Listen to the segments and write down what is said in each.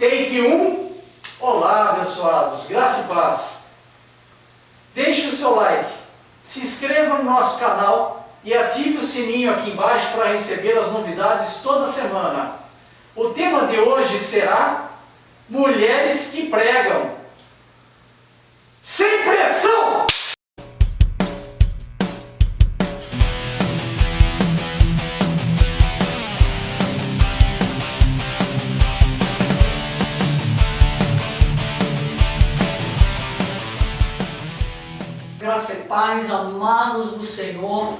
Take 1. Olá, abençoados, graça e paz. Deixe o seu like, se inscreva no nosso canal e ative o sininho aqui embaixo para receber as novidades toda semana. O tema de hoje será mulheres que pregam. Sem pressão! Graça e paz, amados do Senhor.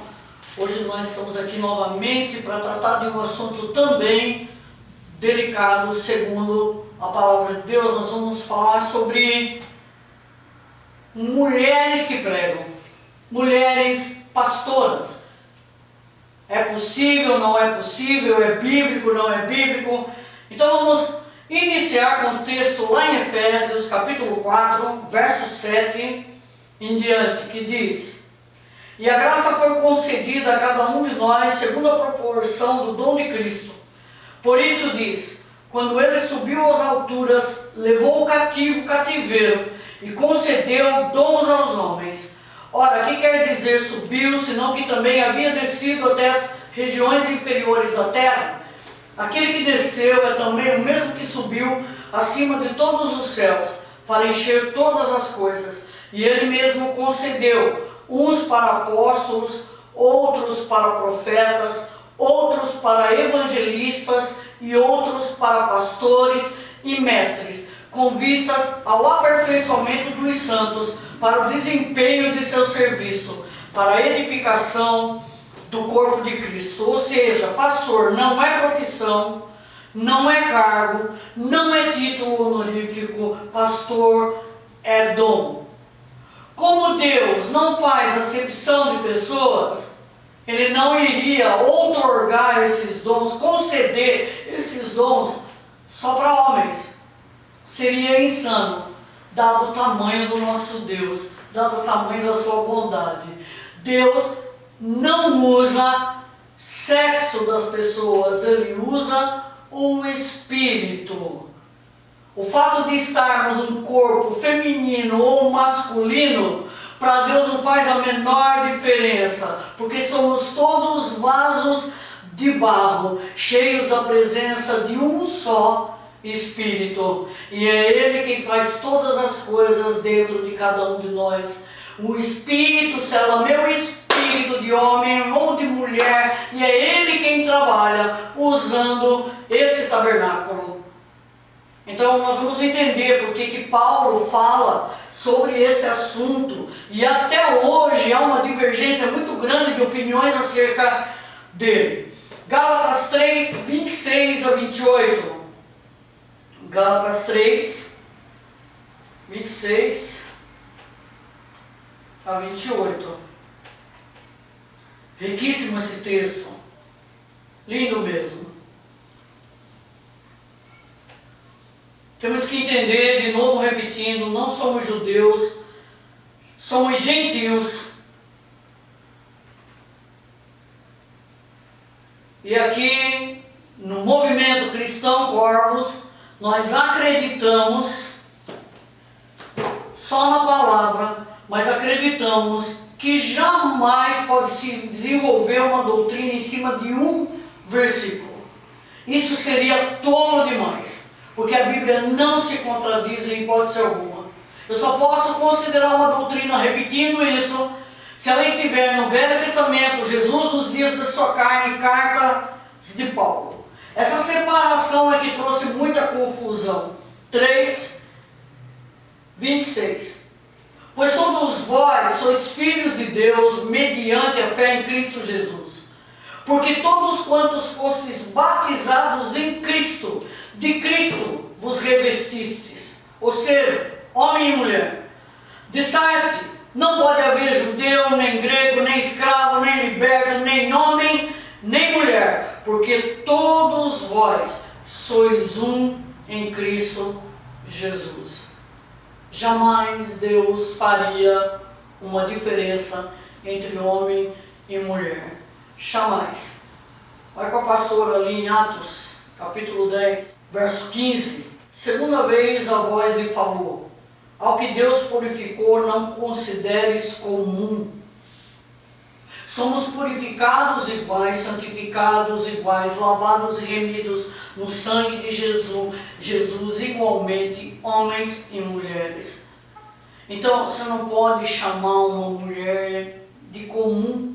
Hoje nós estamos aqui novamente para tratar de um assunto também delicado, segundo a palavra de Deus. Nós vamos falar sobre mulheres que pregam, mulheres pastoras. É possível, não é possível, é bíblico, não é bíblico? Então vamos iniciar com o texto lá em Efésios, capítulo 4, verso 7 em diante, que diz: E a graça foi concedida a cada um de nós segundo a proporção do dom de Cristo. Por isso diz: quando ele subiu às alturas, levou o cativo o cativeiro e concedeu dons aos homens. Ora, que quer dizer subiu, senão que também havia descido até as regiões inferiores da terra? Aquele que desceu é também o mesmo que subiu acima de todos os céus, para encher todas as coisas. E ele mesmo concedeu uns para apóstolos, outros para profetas, outros para evangelistas e outros para pastores e mestres, com vistas ao aperfeiçoamento dos santos, para o desempenho de seu serviço, para a edificação do corpo de Cristo. Ou seja, pastor não é profissão, não é cargo, não é título honorífico, pastor é dom. Como Deus não faz acepção de pessoas, Ele não iria outorgar esses dons, conceder esses dons só para homens. Seria insano, dado o tamanho do nosso Deus, dado o tamanho da sua bondade. Deus não usa sexo das pessoas, Ele usa o espírito. O fato de estarmos num corpo feminino ou masculino, para Deus não faz a menor diferença, porque somos todos vasos de barro, cheios da presença de um só Espírito. E é Ele quem faz todas as coisas dentro de cada um de nós. O Espírito sela meu espírito de homem ou de mulher, e é Ele quem trabalha usando esse tabernáculo. Então nós vamos entender porque que Paulo fala sobre esse assunto, e até hoje há uma divergência muito grande de opiniões acerca dele. Gálatas 3, 26 a 28. Gálatas 3, 26 a 28. Riquíssimo esse texto, lindo mesmo. Temos que entender, de novo repetindo, não somos judeus, somos gentios. E aqui, no movimento Cristão Corvos, nós acreditamos só na palavra, mas acreditamos que jamais pode se desenvolver uma doutrina em cima de um versículo. Isso seria tolo demais. Porque a Bíblia não se contradiz em hipótese alguma. Eu só posso considerar uma doutrina, repetindo isso, se ela estiver no Velho Testamento, Jesus nos dias da sua carne, carta de Paulo. Essa separação é que trouxe muita confusão. 3, 26. Pois todos vós sois filhos de Deus, mediante a fé em Cristo Jesus. Porque todos quantos fostes batizados em Cristo, de Cristo vos revestistes. Ou seja, homem e mulher. Disserte, não pode haver judeu, nem grego, nem escravo, nem liberto, nem homem, nem mulher. Porque todos vós sois um em Cristo Jesus. Jamais Deus faria uma diferença entre homem e mulher. Jamais. Vai com a pastora ali em Atos, capítulo 10, verso 15. Segunda vez a voz lhe falou: ao que Deus purificou, não consideres comum. Somos purificados iguais, santificados iguais, lavados e remidos no sangue de Jesus igualmente, homens e mulheres. Então você não pode chamar uma mulher de comum.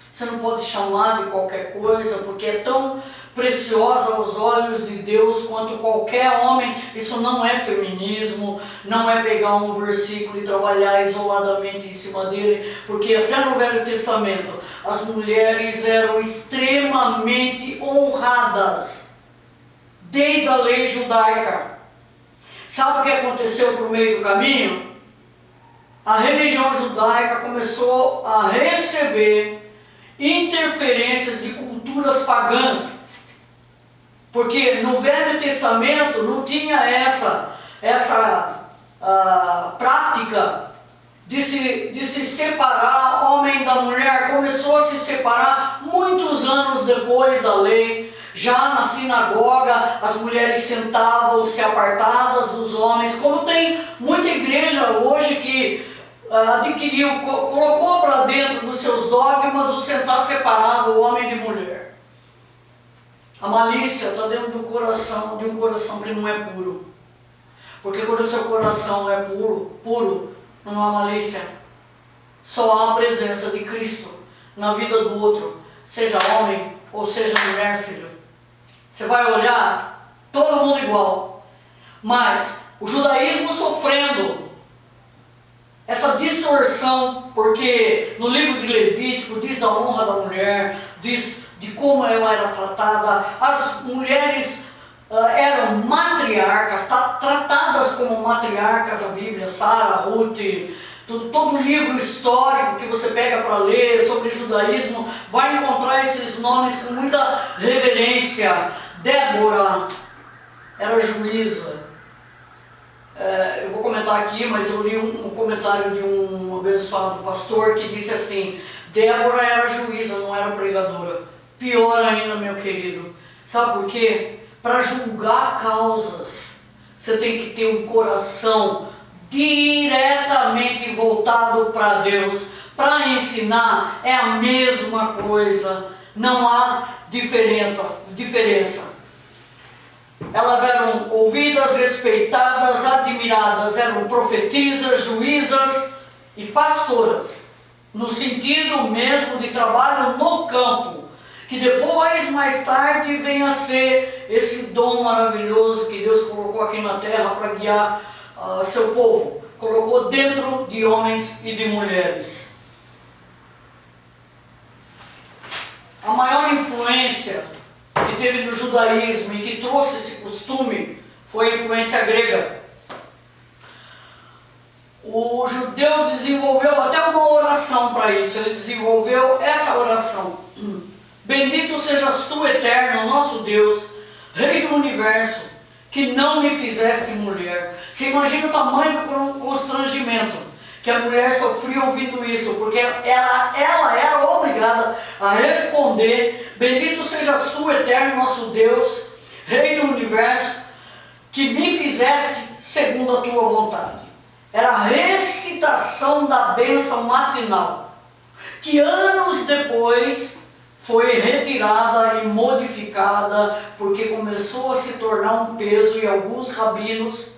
Você não pode chamar de qualquer coisa, porque é tão preciosa aos olhos de Deus quanto qualquer homem. Isso não é feminismo, não é pegar um versículo e trabalhar isoladamente em cima dele, porque até no Velho Testamento as mulheres eram extremamente honradas, desde a lei judaica. Sabe o que aconteceu por meio do caminho? A religião judaica começou a receber interferências de culturas pagãs, porque no Velho Testamento não tinha essa prática de se separar homem da mulher. Começou a se separar muitos anos depois da lei. Já na sinagoga as mulheres sentavam-se apartadas dos homens, como tem muita igreja hoje que adquiriu, colocou para dentro dos seus dogmas o sentar separado, o homem de mulher. A malícia está dentro do coração, de um coração que não é puro. Porque quando o seu coração é puro, não há malícia. Só há a presença de Cristo na vida do outro, seja homem ou seja mulher, filho. Você vai olhar, todo mundo igual. Mas o judaísmo sofrendo essa distorção, porque no livro de Levítico diz da honra da mulher, diz de como ela era tratada. As mulheres eram matriarcas, tratadas como matriarcas na Bíblia, Sara, Ruth, todo livro histórico que você pega para ler sobre judaísmo, vai encontrar esses nomes com muita reverência. Débora era juíza. Eu vou comentar aqui, mas eu li um comentário de um abençoado pastor que disse assim: Débora era juíza, não era pregadora. Pior ainda, meu querido. Sabe por quê? Para julgar causas, você tem que ter um coração diretamente voltado para Deus. Para ensinar é a mesma coisa, não há diferença. Elas eram ouvidas, respeitadas, admiradas, eram profetisas, juízas e pastoras, no sentido mesmo de trabalho no campo, que depois, mais tarde, vem a ser esse dom maravilhoso que Deus colocou aqui na terra para guiar seu povo, colocou dentro de homens e de mulheres. A maior influência que teve no judaísmo e que trouxe esse costume foi a influência grega. O judeu desenvolveu até uma oração para isso. Ele desenvolveu essa oração: bendito sejas tu, eterno, nosso Deus, Rei do universo, que não me fizeste mulher. Você imagina o tamanho do constrangimento que a mulher sofria ouvindo isso, porque ela era obrigada a responder: bendito sejas tu, eterno nosso Deus, Rei do universo, que me fizeste segundo a tua vontade. Era a recitação da bênção matinal, que anos depois foi retirada e modificada, porque começou a se tornar um peso, e alguns rabinos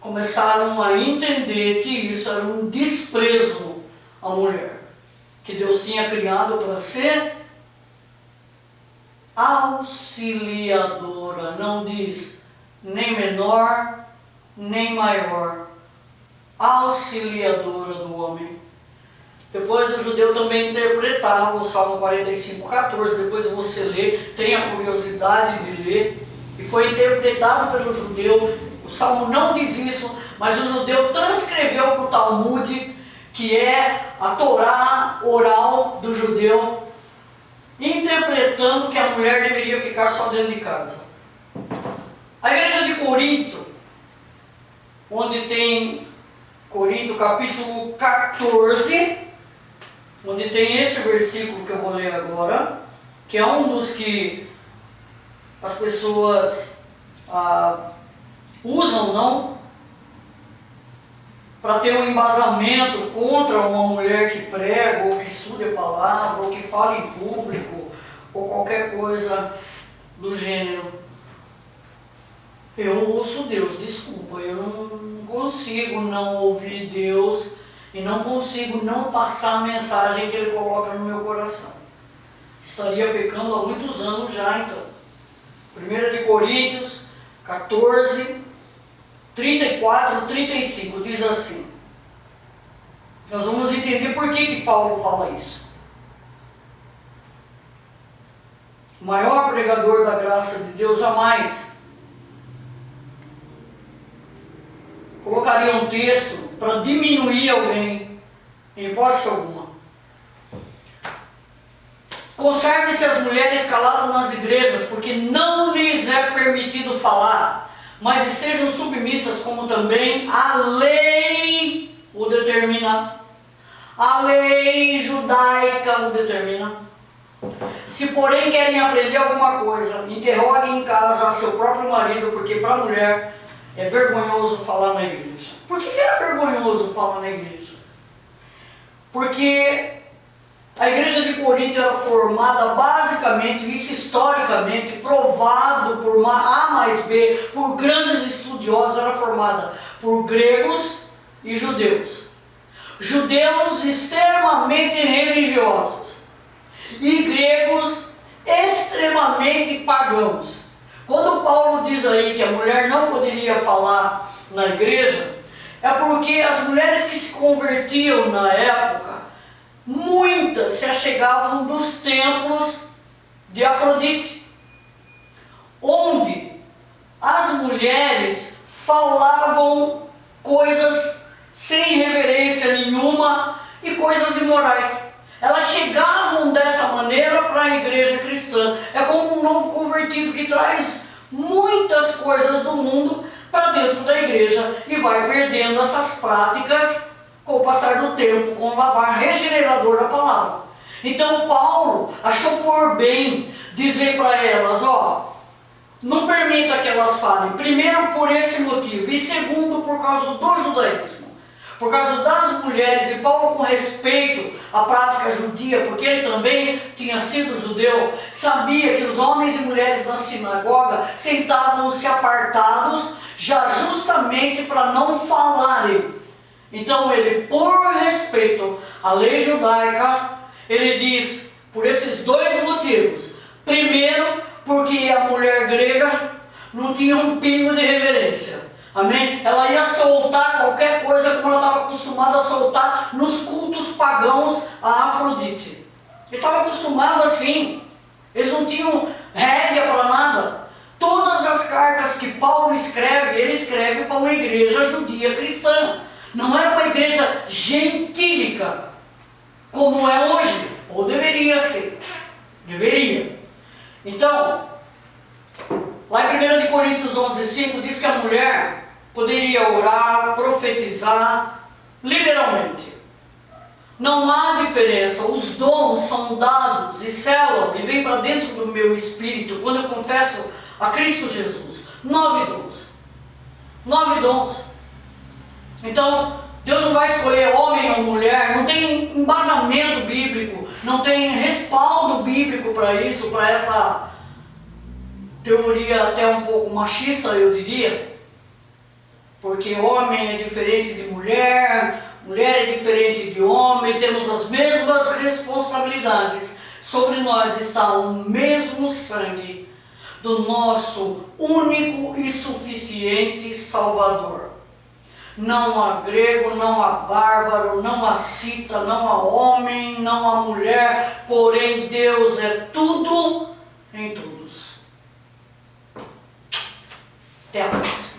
começaram a entender que isso era um desprezo à mulher, que Deus tinha criado para ser auxiliadora. Não diz nem menor, nem maior. Auxiliadora do homem. Depois o judeu também interpretava o Salmo 45:14. Depois você lê, tem a curiosidade de ler. E foi interpretado pelo judeu. O Salmo não diz isso, mas o judeu transcreveu para o Talmud, que é a Torá oral do judeu, interpretando que a mulher deveria ficar só dentro de casa. A igreja de Corinto, onde tem Corinto capítulo 14, onde tem esse versículo que eu vou ler agora, que é um dos que as pessoas usam não para ter um embasamento contra uma mulher que prega, ou que estude a palavra, ou que fala em público, ou qualquer coisa do gênero. Eu ouço Deus, desculpa, eu não consigo não ouvir Deus e não consigo não passar a mensagem que Ele coloca no meu coração. Estaria pecando há muitos anos já, então. 1 Coríntios 14, 34, 35, diz assim. Nós vamos entender por que Paulo fala isso. O maior pregador da graça de Deus jamais colocaria um texto para diminuir alguém, em hipótese alguma. Conserve-se as mulheres caladas nas igrejas, porque não lhes é permitido falar, mas estejam submissas, como também a lei o determina. A lei judaica o determina. Se porém querem aprender alguma coisa, interroguem em casa a seu próprio marido, porque para a mulher é vergonhoso falar na igreja. Por que era vergonhoso falar na igreja? Porque a igreja de Corinto era formada basicamente, isso historicamente, provado por A mais B, por grandes estudiosos, era formada por gregos e judeus. Judeus extremamente religiosos e gregos extremamente pagãos. Quando Paulo diz aí que a mulher não poderia falar na igreja, é porque as mulheres que se convertiam na época, muitas se achegavam dos templos de Afrodite, onde as mulheres falavam coisas sem reverência nenhuma e coisas imorais. Elas chegavam dessa maneira para a igreja cristã. É como um novo convertido que traz muitas coisas do mundo para dentro da igreja e vai perdendo essas práticas com o passar do tempo, com o lavar regenerador da palavra. Então Paulo achou por bem dizer para elas, não permita que elas falem, primeiro por esse motivo, e segundo por causa do judaísmo, por causa das mulheres, e Paulo, com respeito à prática judia, porque ele também tinha sido judeu, sabia que os homens e mulheres na sinagoga sentavam-se apartados, já justamente para não falarem. Então ele, por respeito à lei judaica, ele diz, por esses dois motivos. Primeiro, porque a mulher grega não tinha um pingo de reverência. Amém? Ela ia soltar qualquer coisa como ela estava acostumada a soltar nos cultos pagãos a Afrodite. Eles estavam acostumados assim. Eles não tinham rédea para nada. Todas as cartas que Paulo escreve, ele escreve para uma igreja judia cristã. Não era uma igreja gentílica, como é hoje, ou deveria ser. Deveria. Então, lá em 1 Coríntios 11:5 diz que a mulher poderia orar, profetizar liberalmente. Não há diferença, os dons são dados e selam e vêm para dentro do meu espírito quando eu confesso a Cristo Jesus. 9 dons. 9 dons. Então, Deus não vai escolher homem ou mulher, não tem embasamento bíblico, não tem respaldo bíblico para isso, para essa teoria até um pouco machista, eu diria. Porque homem é diferente de mulher, mulher é diferente de homem, temos as mesmas responsabilidades. Sobre nós está o mesmo sangue do nosso único e suficiente Salvador. Não há grego, não há bárbaro, não há cita, não há homem, não há mulher, porém Deus é tudo em todos. Até a próxima.